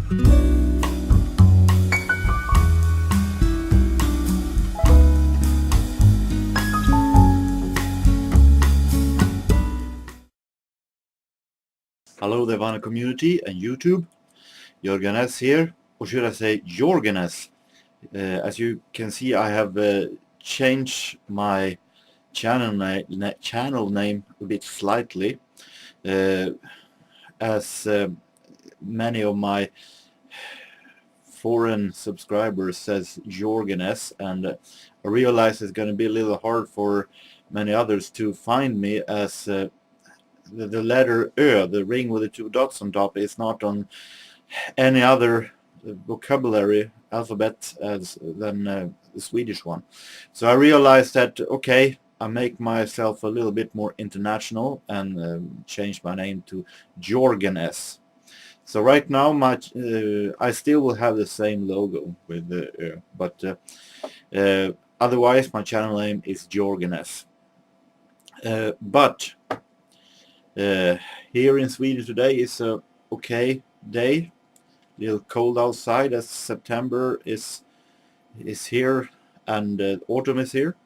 Hello, the vinyl community and YouTube. JorgenS here, or should I say JorgenS. As you can see, I have changed my channel name a bit slightly, as many of my foreign subscribers says JorgenS, and I realize it's going to be a little hard for many others to find me, as the letter Ö, the ring with the two dots on top, is not on any other vocabulary alphabet than the Swedish one. So I realized that, okay, I make myself a little bit more international and change my name to JorgenS. So right now I still will have the same logo with the Ö, but otherwise my channel name is JorgenS. But here in Sweden today is a okay day. A little cold outside, as September is here and autumn is here.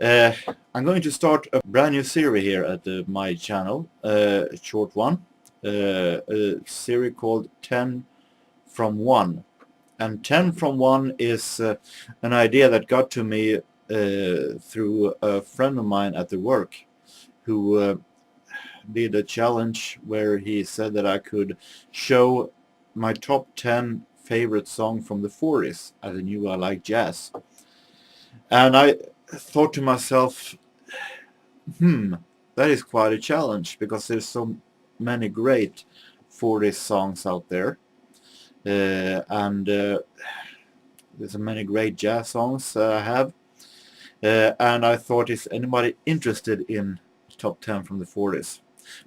I'm going to start a brand new series here at my channel, a short one, a series called 10 from 1. And 10 from 1 is an idea that got to me through a friend of mine at the work, who did a challenge where he said that I could show my top 10 favorite song from the 40's, as I knew I like jazz. And I thought to myself, that is quite a challenge, because there's so many great 40's songs out there, and there's so many great jazz songs I have, and I thought, is anybody interested in top 10 from the 40's?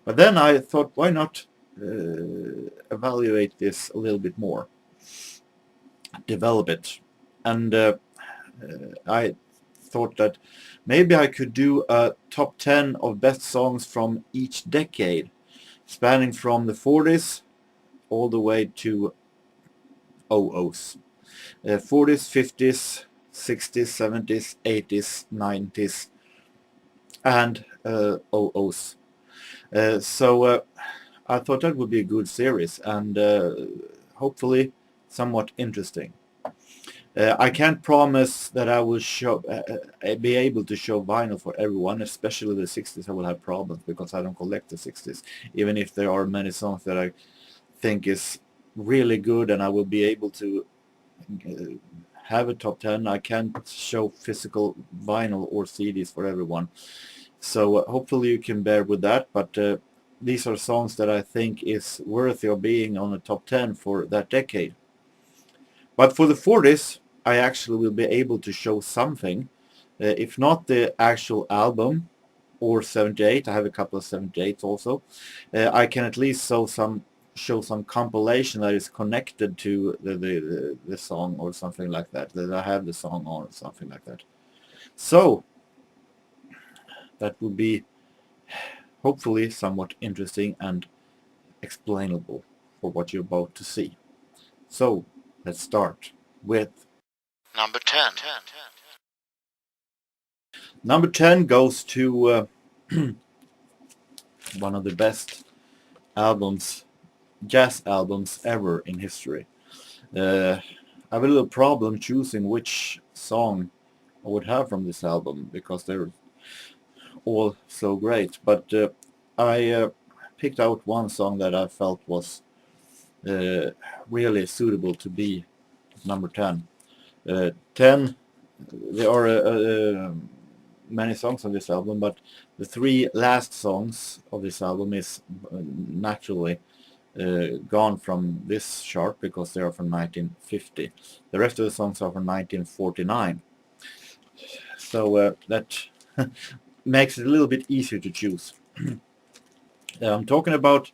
But then I thought, why not evaluate this a little bit more, develop it, and I thought that maybe I could do a top 10 of best songs from each decade, spanning from the 40's all the way to 00's, 40's, 50's, 60's, 70's, 80's, 90's, and 00's. So I thought that would be a good series, and hopefully somewhat interesting. I can't promise that I will be able to show vinyl for everyone, especially the 60's. I will have problems because I don't collect the 60's, even if there are many songs that I think is really good and I will be able to have a top 10. I can't show physical vinyl or CDs for everyone. So hopefully you can bear with that, but these are songs that I think is worthy of being on the top 10 for that decade. But for the 40's, I actually will be able to show something, if not the actual album or 78. I have a couple of 78s also. I can at least show some compilation that is connected to the song or something like that, that I have the song on or something like that. So that would be hopefully somewhat interesting and explainable for what you're about to see. So let's start with number 10. Number 10 goes to one of the best albums, jazz albums ever in history. I have a little problem choosing which song I would have from this album, because they're all so great, but I picked out one song that I felt was really suitable to be number 10. 10, there are many songs on this album, but the three last songs of this album is naturally gone from this chart because they are from 1950. The rest of the songs are from 1949. So that makes it a little bit easier to choose. I'm talking about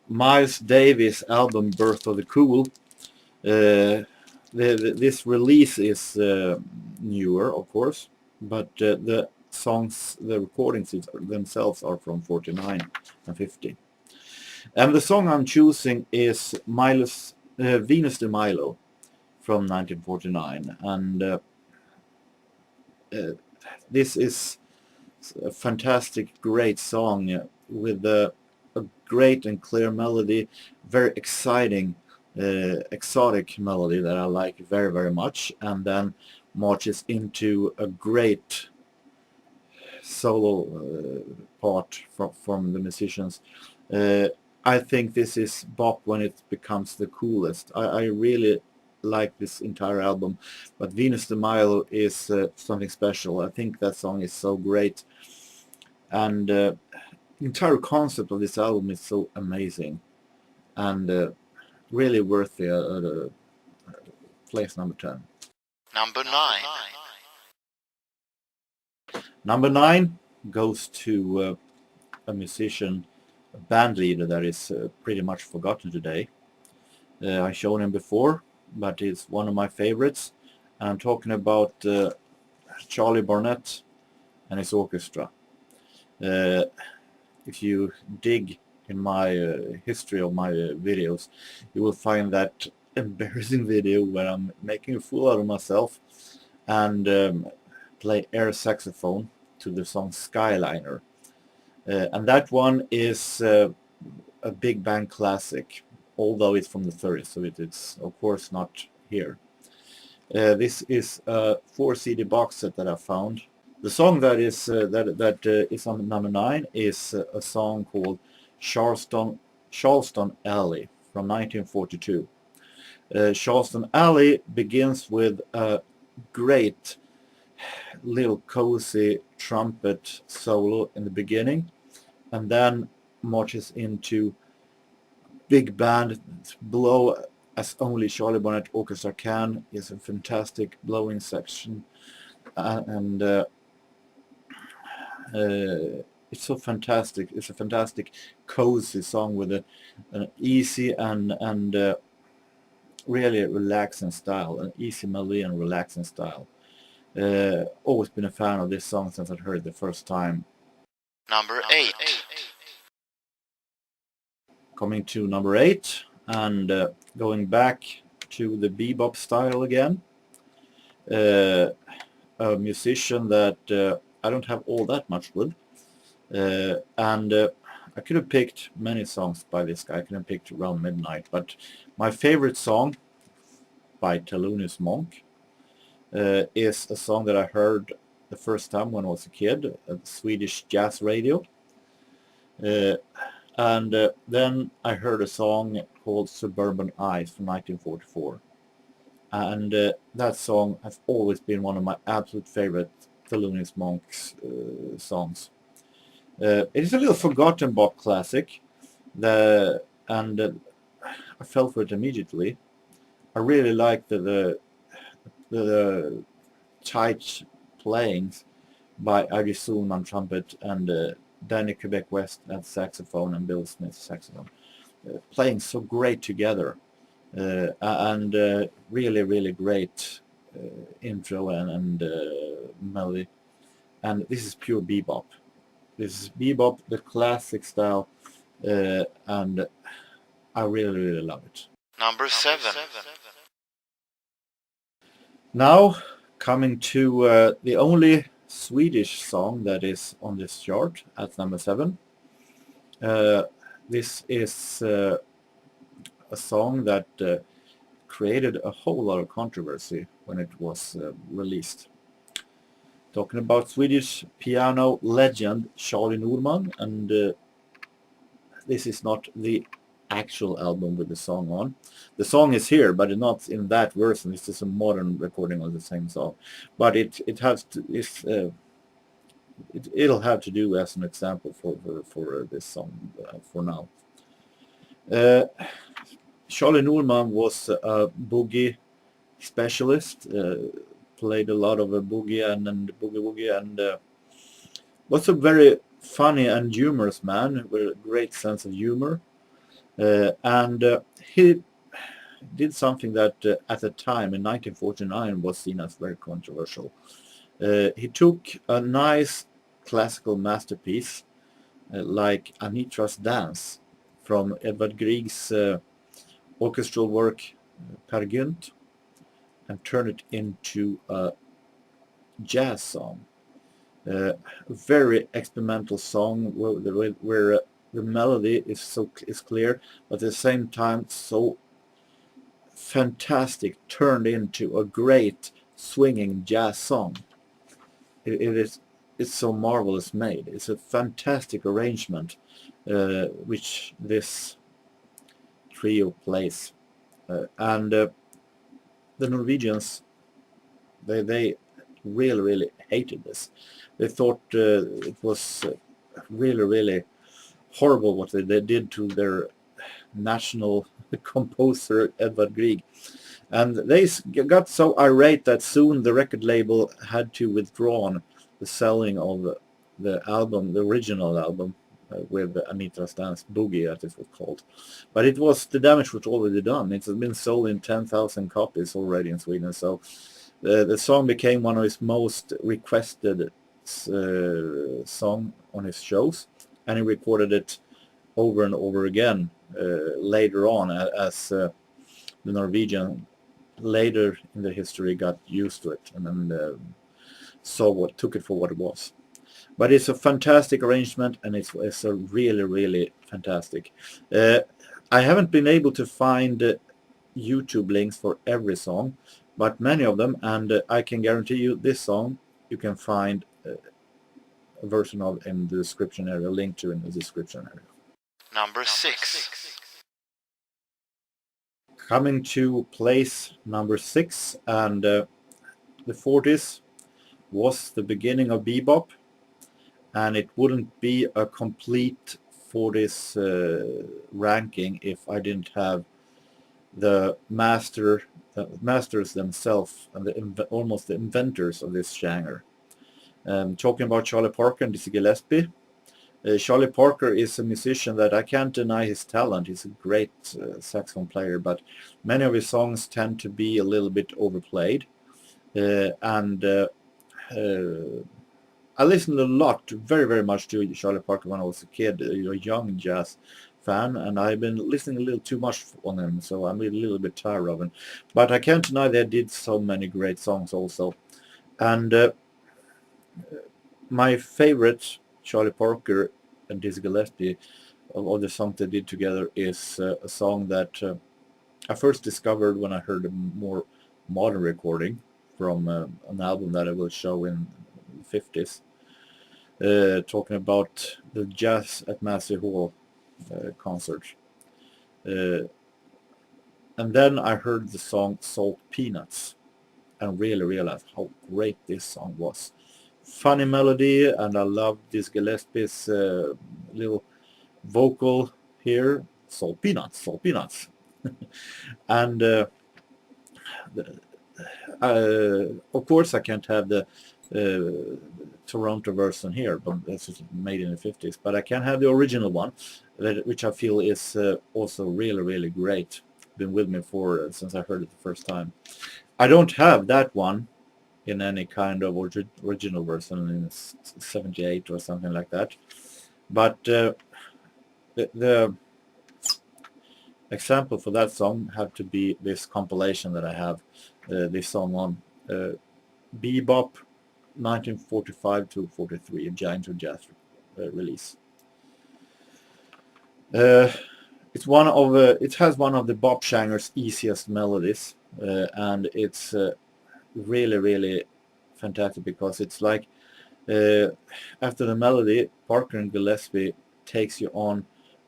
Miles Davis' album Birth of the Cool. This release is newer, of course, but the songs, the recordings themselves are from 49 and 50. And the song I'm choosing is Miles Venus de Milo from 1949, and this is a fantastic, great song with a great and clear melody, very exciting, exotic melody that I like very, very much, and then marches into a great solo part from the musicians. I think this is bop when it becomes the coolest. I really like this entire album, but Venus de Milo is something special. I think that song is so great, and the entire concept of this album is so amazing, and really worthy place number 10. Number 9. Number 9 goes to a musician, a band leader that is pretty much forgotten today. I've shown him before, but he's one of my favorites. And I'm talking about Charlie Barnett and his orchestra. If you dig in my history of my videos, you will find that embarrassing video where I'm making a fool out of myself and play air saxophone to the song Skyliner. And that one is a big band classic, although it's from the 30s, so it's of course not here. This is a 4 CD box set that I found. The song that is on number 9 is a song called Charlston Alley from 1942. Charlston Alley begins with a great little cozy trumpet solo in the beginning, and then marches into big band blow as only Charlie Barnett Orchestra can. Is a fantastic blowing section, and it's so fantastic. It's a fantastic cozy song with an easy and really relaxing style, an easy melody and relaxing style. Always been a fan of this song since I heard it the first time. Number 8. Coming to number 8, and going back to the bebop style again. A musician that I don't have all that much with. And I could have picked many songs by this guy. I could have picked Around Midnight, but my favorite song by Thelonius Monk is a song that I heard the first time when I was a kid at Swedish jazz radio. And then I heard a song called Suburban Eyes from 1944. And that song has always been one of my absolute favorite Thelonious Monk's songs. It is a little forgotten bop classic, and I fell for it immediately. I really like the tight playings by Adi Soon on trumpet and Danny Quebec West at saxophone and Bill Smith saxophone, playing so great together, and really great intro and melody. And this is pure bebop. This is bebop, the classic style, and I really love it. Number 7. Now, coming to the only Swedish song that is on this chart at number 7. This is a song that created a whole lot of controversy when it was released. Talking about Swedish piano legend Charlie Norman, and this is not the actual album with the song on. The song is here, but it's not in that version. This is a modern recording of the same song, but it has to. It'll have to do as an example for this song for now. Charlie Norman was a boogie specialist. Played a lot of a boogie and boogie woogie, and was a very funny and humorous man with a great sense of humor. And he did something that at the time in 1949 was seen as very controversial. He took a nice classical masterpiece like Anitra's Dance from Edvard Grieg's orchestral work, Per Gynt, and turn it into a jazz song. A very experimental song where the melody is clear, but at the same time so fantastic, turned into a great swinging jazz song. It's so marvelous made. It's a fantastic arrangement which this trio plays, and the Norwegians, they really hated this. They thought it was really horrible what they did to their national composer Edvard Grieg, and they got so irate that soon the record label had to withdraw the selling of the album, the original album, with Anitra's dance, Boogie as it was called. But the damage was already done. It's been sold in 10,000 copies already in Sweden, so the song became one of his most requested song on his shows, and he recorded it over and over again later on as the Norwegian later in the history got used to it and then took it for what it was. But it's a fantastic arrangement, and it's a really fantastic. I haven't been able to find YouTube links for every song, but many of them, and I can guarantee you this song you can find a version of in the description area, a link to in the description area. Number 6. Coming to place number 6, and the 40's was the beginning of bebop, and it wouldn't be a complete 40's ranking if I didn't have the masters themselves and almost the inventors of this genre. Talking about Charlie Parker and Dizzy Gillespie. Charlie Parker is a musician that I can't deny his talent. He's a great saxophone player, but many of his songs tend to be a little bit overplayed. I listened a lot, very much to Charlie Parker when I was a kid, a young jazz fan, and I've been listening a little too much on him, so I'm a little bit tired of him. But I can't deny they did so many great songs also. And my favorite Charlie Parker and Dizzy Gillespie of the songs they did together is a song that I first discovered when I heard a more modern recording from an album that I will show in the 50's, talking about the Jazz at Massey Hall concert. And then I heard the song Salt Peanuts and really realized how great this song was. Funny melody, and I love this Gillespie's little vocal here, Salt Peanuts, Salt Peanuts. And of course I can't have the Toronto version here, but this is made in the 50's, but I can have the original one, which I feel is also really great. Been with me since I heard it the first time. I don't have that one in any kind of original version in 78 or something like that, but the example for that song have to be this compilation that I have this song on, Bebop 1945 to 43, a Giant of Jazz release. It's one of it has one of the bop genre's easiest melodies, and it's really fantastic because it's like after the melody, Parker and Gillespie takes you on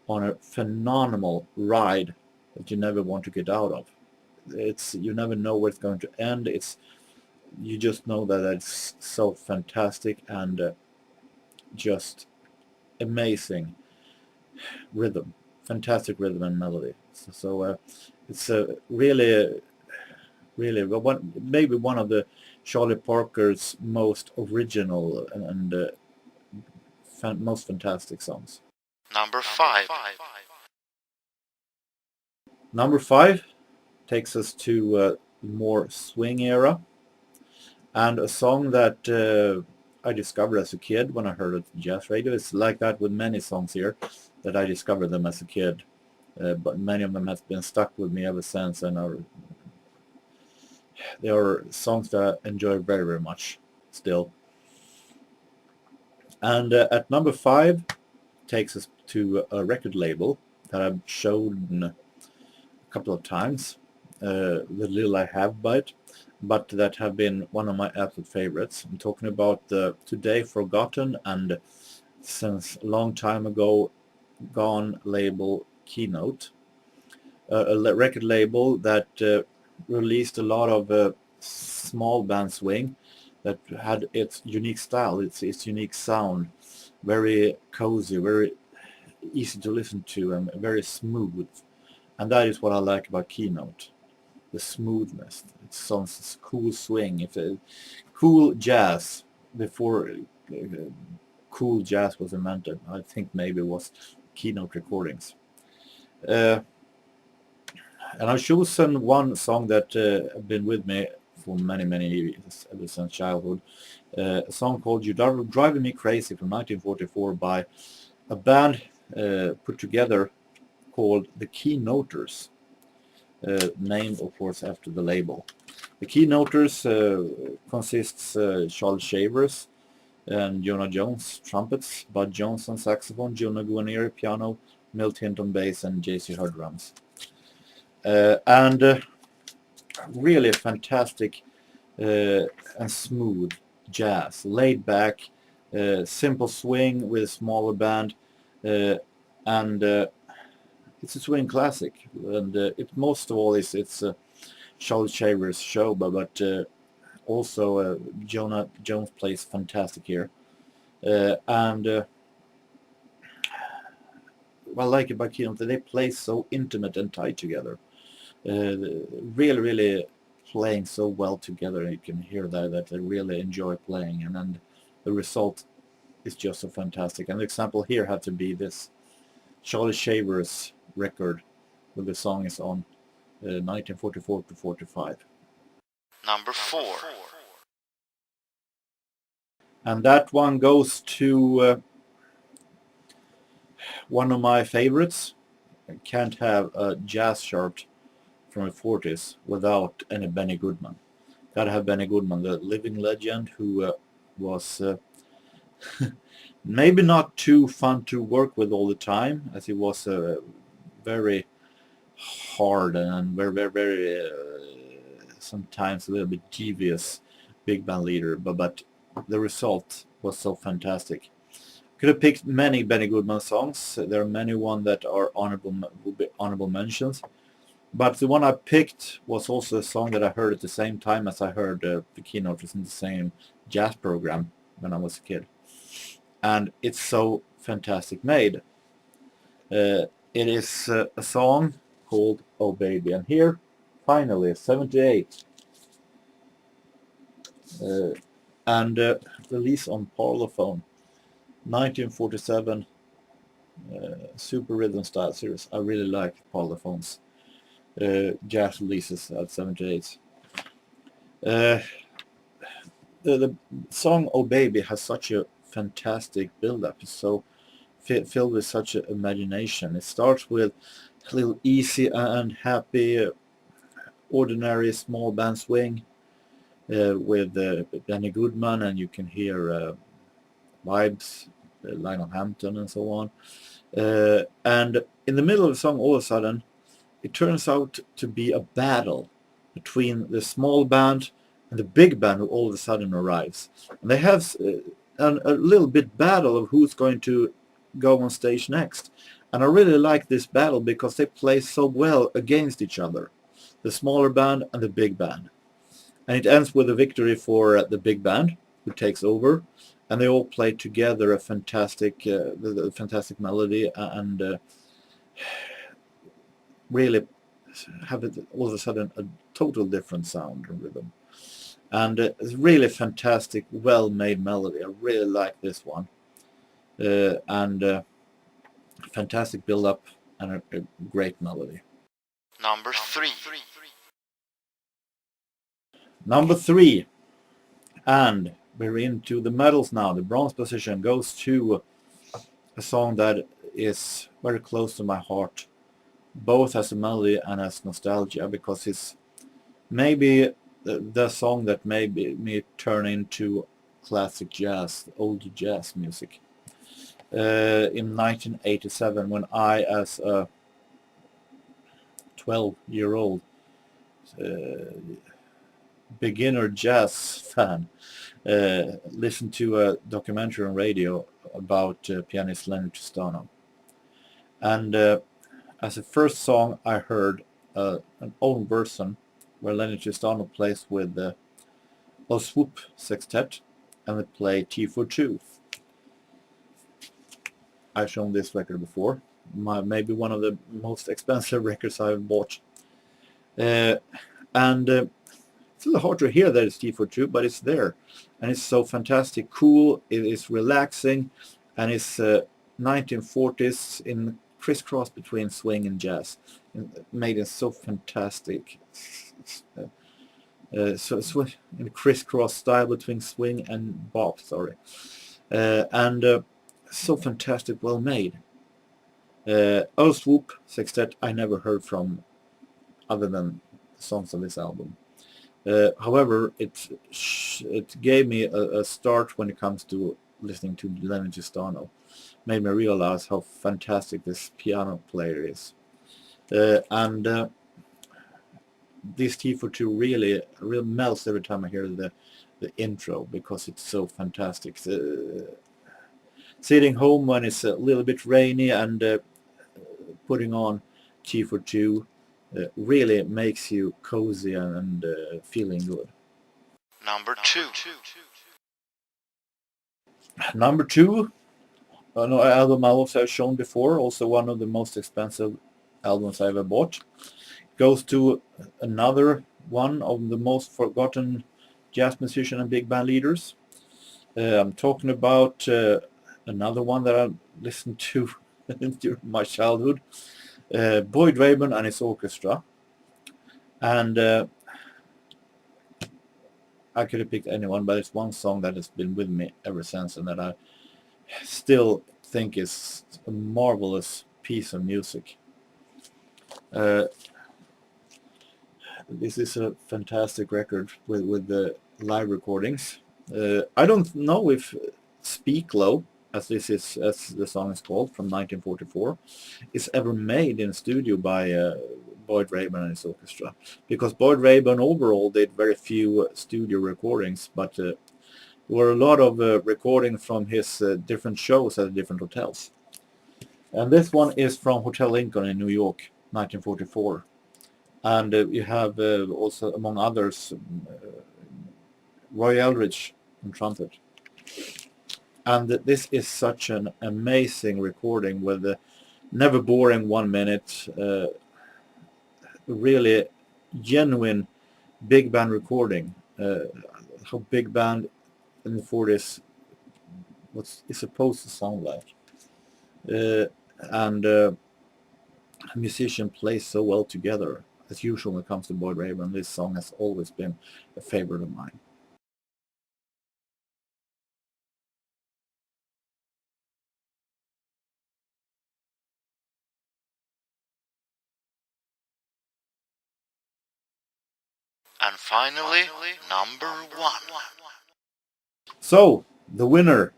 a phenomenal ride that you never want to get out of. You never know where it's going to end. You just know that it's so fantastic and just amazing rhythm, fantastic rhythm and melody. So it's really maybe one of the Charlie Parker's most original and most fantastic songs. Number 5. Number 5 takes us to more swing era, and a song that I discovered as a kid when I heard it on jazz radio. It's like that with many songs here, that I discovered them as a kid. but many of them have been stuck with me ever since, and they are songs that I enjoy very, very much still. And at number 5 takes us to a record label that I've shown a couple of times, the little I have by it, but that have been one of my absolute favorites. I'm talking about the today forgotten and since a long time ago gone label Keynote, a record label that released a lot of small band swing that had its unique style, its unique sound, very cozy, very easy to listen to, and very smooth. And that is what I like about Keynote, the smoothness. It sounds cool swing. It's a cool jazz before cool jazz was invented. I think maybe it was Keynote recordings. And I've chosen one song that have been with me for many, many years, ever since childhood. A song called You're Driving Me Crazy from 1944 by a band put together called the Keynoters, named, of course, after the label. The Keynoters consists Charles Shavers and Jonah Jones trumpets, Bud Jones on saxophone, Jonah Guarnieri piano, Milt Hinton bass, and J.C. Hurd drums. And really fantastic and smooth jazz, laid back, simple swing with a smaller band, and it's a swing classic. And it most of all it's Charles Shavers' show, but also Jonah Jones plays fantastic here, and what I like about Keynote, they play so intimate and tight together. Really, really playing so well together. You can hear that they really enjoy playing, and then the result is just so fantastic. And the example here had to be this Charlie Shavers record, where the song is on 1944 to 45. Number 4. And that one goes to one of my favorites. I can't have a jazz chart from the 40s without any Benny Goodman. Gotta have Benny Goodman, the living legend who was maybe not too fun to work with all the time, as he was very hard and very, very, very sometimes a little bit devious big band leader, but the result was so fantastic. Could have picked many Benny Goodman songs. There are many ones that are honorable mentions. But the one I picked was also a song that I heard at the same time as I heard the Keynoters in the same jazz program when I was a kid. And it's so fantastic made. It is a song called Oh Baby. And here, finally, 78. And released on Parlophone. 1947 Super Rhythm Style series. I really like Parlophone's jazz releases at 78. The song Oh Baby has such a fantastic build-up. It's so filled with such an imagination. It starts with a little easy and happy ordinary small band swing with Benny Goodman, and you can hear vibes, Lionel Hampton and so on. And in the middle of the song, all of a sudden, it turns out to be a battle between the small band and the big band who all of a sudden arrives. And they have a little bit battle of who's going to go on stage next. And I really like this battle because they play so well against each other, the smaller band and the big band. And it ends with a victory for the big band, who takes over, and they all play together a fantastic, fantastic melody, and really have it all of a sudden a total different sound and rhythm. And it's really fantastic, well-made melody. I really like this one, and fantastic build-up and a great melody. Number 3. Number 3, and we're into the medals now. The bronze position goes to a song that is very close to my heart. both as a melody and as nostalgia, because it's maybe the song that made me turn into classic jazz, old jazz music. In 1987, when I, as a 12-year-old beginner jazz fan, listened to a documentary on radio about pianist Leonard Tristano. And as a first song I heard an old version where Leonard Tristano plays with the Swoop Sextet, and they play T for Two. I've shown this record before. Maybe one of the most expensive records I've bought. And it's a little hard to hear that it's T for Two, but it's there. And it's so fantastic, cool, it is relaxing, and it's 1940s in crisscross between swing and jazz. It made it so fantastic. So in crisscross style between swing and bop, and so fantastic, well made. Swoop Sextet I never heard from other than songs of this album. However, it gave me a start when it comes to listening to Leonard Tristano. Made me realize how fantastic this piano player is. And this T for Two really melts every time I hear the intro, because it's so fantastic. Sitting home when it's a little bit rainy and putting on T for Two really makes you cozy and feeling good. Number 2. Number 2, an album I also have shown before, also one of the most expensive albums I ever bought, goes to another one of the most forgotten jazz musician and big band leaders. I'm talking about another one that I listened to during my childhood, Boyd Raeburn and his orchestra. And I could have picked anyone, but it's one song that has been with me ever since, and that I still think is a marvelous piece of music. This is a fantastic record with the live recordings. I don't know if Speak Low, as the song is called, from 1944, is ever made in studio by Boyd Raeburn and his orchestra, because Boyd Raeburn overall did very few studio recordings, but there were a lot of recordings from his different shows at different hotels. And this one is from Hotel Lincoln in New York, 1944. And you have also, among others, Roy Eldridge on trumpet. And this is such an amazing recording with a never boring 1 minute, really genuine big band recording. How big band in the 40s is supposed to sound like. And a musician plays so well together. As usual when it comes to Boyd Raeburn, this song has always been a favorite of mine. And finally, number 1. So, the winner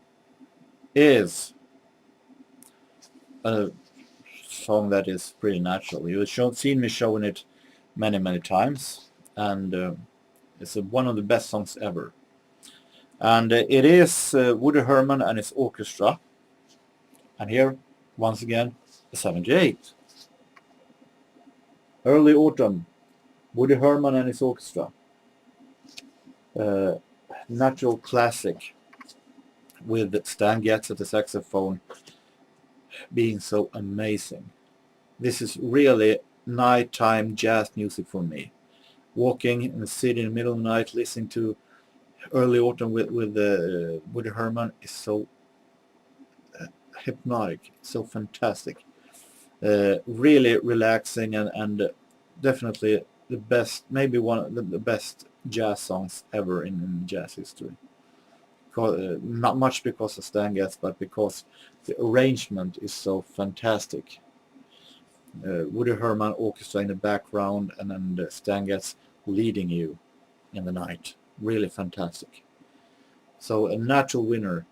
is a song that is pretty natural. You've seen me showing it many times, and it's one of the best songs ever. And it is Woody Herman and his orchestra. And here, once again, 78. Early Autumn, Woody Herman and his orchestra. Natural classic, with Stan Getz at the saxophone being so amazing. This is really nighttime jazz music for me. Walking in the city in the middle of the night, listening to Early Autumn with Woody Herman is so hypnotic, so fantastic. Really relaxing and definitely the best, maybe one of the best jazz songs ever in jazz history. Not much because of Stan Getz, but because the arrangement is so fantastic. Woody Herman Orchestra in the background, and then the Stan Getz leading you in the night. Really fantastic. So a natural winner,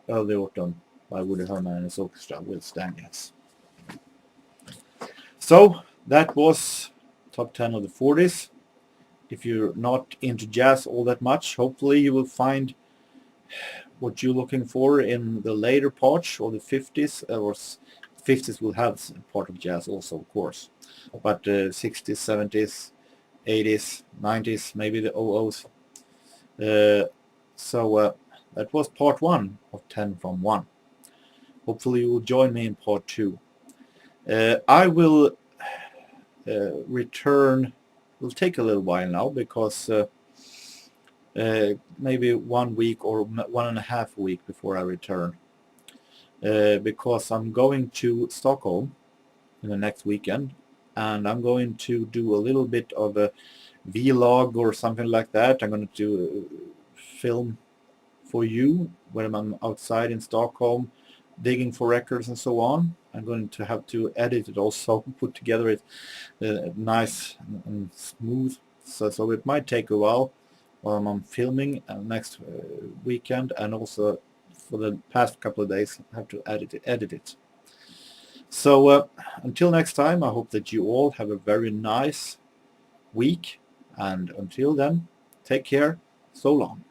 Early Autumn by Woody Herman and his orchestra with Stan Getz. So that was top 10 of the 40s. If you're not into jazz all that much, hopefully you will find what you're looking for in the later parts of the 50s. Or 50s will have part of jazz also, of course. But 60s, 70s, 80s, 90s, maybe the 00s. So that was part 1 of 10 from 1. Hopefully you will join me in part 2. I will return. Will take a little while now because maybe 1 week or 1.5 weeks before I return, because I'm going to Stockholm in the next weekend, and I'm going to do a little bit of a vlog or something like that. I'm going to do film for you when I'm outside in Stockholm digging for records and so on. I'm going to have to edit it also, put together it nice and smooth, so it might take a while I'm filming next weekend, and also for the past couple of days I have to edit it. So until next time, I hope that you all have a very nice week, and until then, take care. So long.